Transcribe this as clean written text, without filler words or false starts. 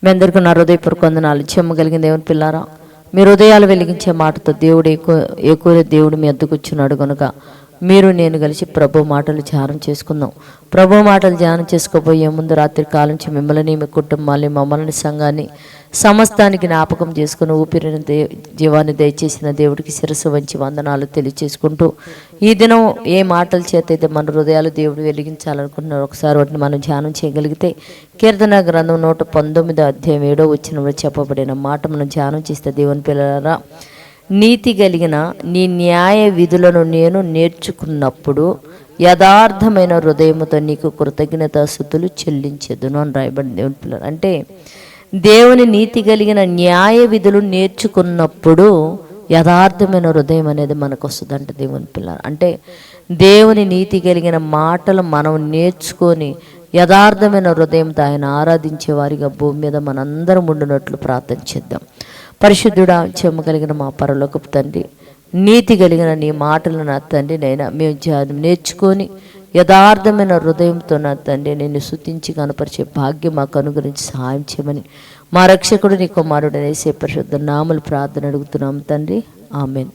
మీ అందరికీ నా హృదయపూర్వక వందనాలు. చెమ్మగలిగిన దేవుని పిల్లారా, మీ హృదయాలు వెలిగించే మాటతో దేవుడు ఎక్కువ దేవుడు మీ అద్దకు వచ్చినాడు కనుక మీరు నేను కలిసి ప్రభు మాటలు ధ్యానం చేసుకుందాం. ప్రభు మాటలు ధ్యానం చేసుకోబోయే ముందు రాత్రి కాలం నుంచి మిమ్మల్ని, మీ కుటుంబాన్ని, మమ్మల్ని, సంఘాన్ని, సమస్తానికి జ్ఞాపకం చేసుకుని ఊపిరిని జీవాన్ని దయచేసిన దేవుడికి శిరస్సు వంచి వందనాలు తెలియచేసుకుంటూ, ఈ దినం ఏ మాటల చేత అయితే మన హృదయాలు దేవుడు వెలిగించాలనుకుంటున్నారు ఒకసారి వాటిని మనం ధ్యానం చేయగలిగితే కీర్తన గ్రంథం 119:7 చెప్పబడిన మాట మనం ధ్యానం చేస్తే, దేవుని పిల్లలారా, నీతి కలిగిన నీ న్యాయ విధులను నేను నేర్చుకున్నప్పుడు యథార్థమైన హృదయముతో నీకు కృతజ్ఞతాస్తుతులు చెల్లించెదను అని రాయబడి దేవుని పిల్లలు. అంటే దేవుని నీతి కలిగిన న్యాయ విధులు నేర్చుకున్నప్పుడు యథార్థమైన హృదయం అనేది మనకు వస్తుందంట దేవుని పిల్లలు. అంటే దేవుని నీతి కలిగిన మాటలు మనం నేర్చుకొని యథార్థమైన హృదయంతో ఆయన ఆరాధించే వారిగా భూమి మీద మనందరం ఉండినట్లు ప్రార్థన చేద్దాం. పరిశుద్ధుడా, చెమ్మ కలిగిన మా పరలోకపు తండ్రి, నీతి కలిగిన నీ మాటలు నా తండ్రి నైనా మేము నేర్చుకొని యథార్థమైన హృదయంతో నా తండ్రి నేను స్తుతించి కనపరిచే భాగ్యం మాకు అనుగ్రహించి సహాయం చేయమని మా రక్షకుడు నీ కుమారుడు యేసు పరిశుద్ధ నామములో ప్రార్థన అడుగుతున్నాం తండ్రి. ఆమేన్.